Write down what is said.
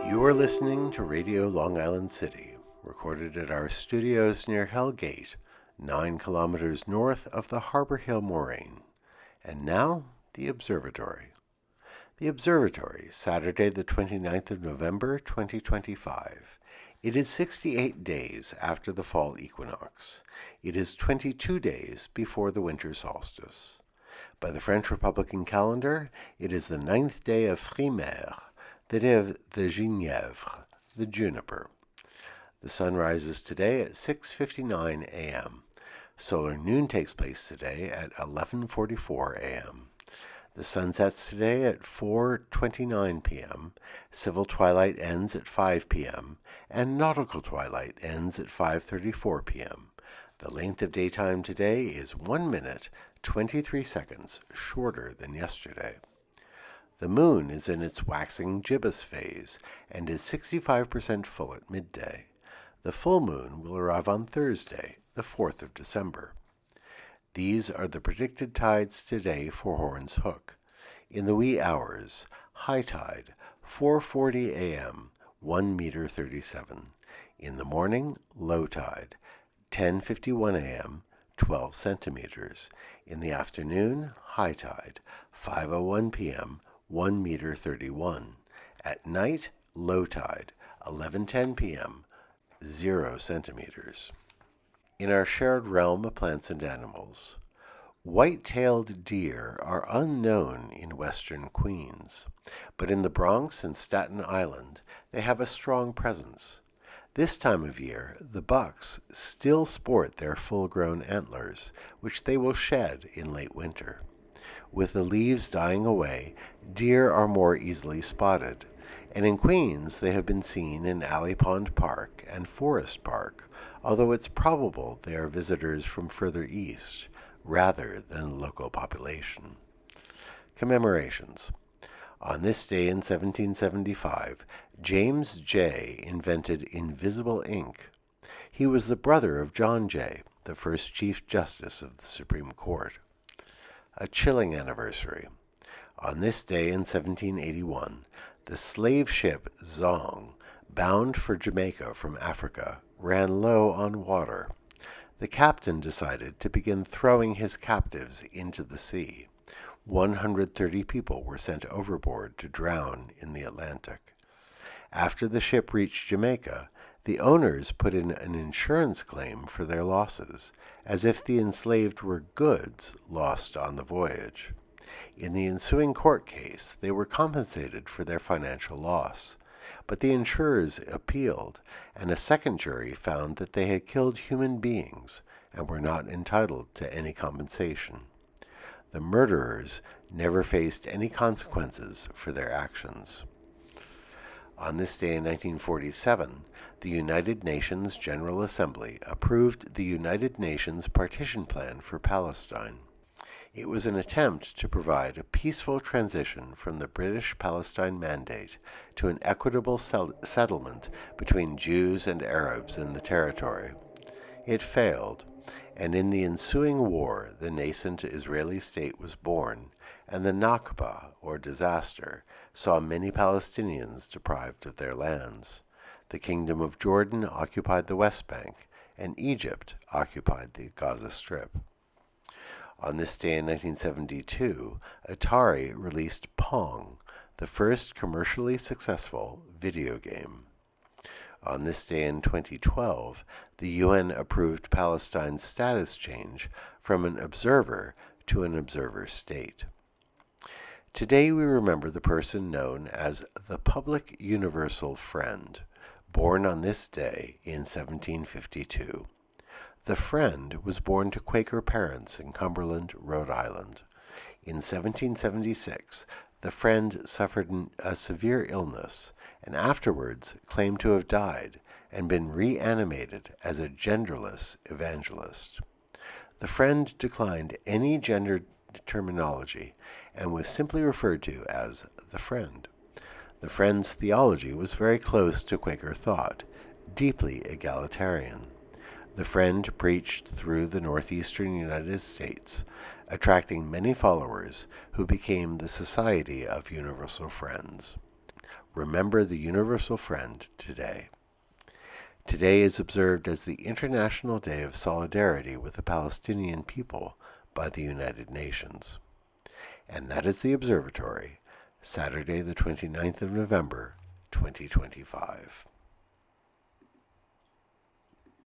You are listening to Radio Long Island City, recorded at our studios near Hell Gate, 9 kilometers north of the Harbor Hill Moraine. And now, the Observatory. The Observatory, Saturday the 29th of November, 2025. It is 68 days after the fall equinox. It is 22 days before the winter solstice. By the French Republican calendar, it is the 9th day of Frimaire, the day of the Genièvre, the juniper. The sun rises today at 6:59 a.m. Solar noon takes place today at 11:44 a.m. The sun sets today at 4:29 p.m., civil twilight ends at 5 p.m., and nautical twilight ends at 5:34 p.m. The length of daytime today is 1 minute, 23 seconds shorter than yesterday. The moon is in its waxing gibbous phase and is 65% full at midday. The full moon will arrive on Thursday, the 4th of December. These are the predicted tides today for Horns Hook. In the wee hours, high tide, 4:40 a.m., 1 meter 37. In the morning, low tide, 10:51 a.m., 12 centimeters. In the afternoon, high tide, 5:01 p.m., 1 meter 31. At night, low tide, 11:10 p.m., 0 centimeters. In our shared realm of plants and animals, white-tailed deer are unknown in western Queens, but in the Bronx and Staten Island they have a strong presence. This time of year, the bucks still sport their full-grown antlers, which they will shed in late winter. With the leaves dying away, deer are more easily spotted, and in Queens they have been seen in Alley Pond Park and Forest Park, although it's probable they are visitors from further east, rather than local population. Commemorations. On this day in 1775, James Jay invented invisible ink. He was the brother of John Jay, the first Chief Justice of the Supreme Court. A chilling anniversary. On this day in 1781, the slave ship Zong, bound for Jamaica from Africa, ran low on water. The captain decided to begin throwing his captives into the sea. 130 people were sent overboard to drown in the Atlantic. After the ship reached Jamaica, the owners put in an insurance claim for their losses, as if the enslaved were goods lost on the voyage. In the ensuing court case, they were compensated for their financial loss, but the insurers appealed, and a second jury found that they had killed human beings and were not entitled to any compensation. The murderers never faced any consequences for their actions. On this day in 1947, the United Nations General Assembly approved the United Nations Partition Plan for Palestine. It was an attempt to provide a peaceful transition from the British Palestine Mandate to an equitable settlement between Jews and Arabs in the territory. It failed, and in the ensuing war the nascent Israeli state was born, and the Nakba, or disaster, saw many Palestinians deprived of their lands. The Kingdom of Jordan occupied the West Bank, and Egypt occupied the Gaza Strip. On this day in 1972, Atari released Pong, the first commercially successful video game. On this day in 2012, the UN approved Palestine's status change from an observer to an observer state. Today we remember the person known as the Public Universal Friend, born on this day in 1752. The Friend was born to Quaker parents in Cumberland, Rhode Island. In 1776, the Friend suffered a severe illness, and afterwards claimed to have died and been reanimated as a genderless evangelist. The Friend declined any gender terminology and was simply referred to as the Friend. The Friend's theology was very close to Quaker thought, deeply egalitarian. The Friend preached through the northeastern United States, attracting many followers who became the Society of Universal Friends. remember the universal friend today. Today is observed as the International Day of Solidarity with the Palestinian people by the United Nations. And that is the Observatory, Saturday the 29th of November, 2025.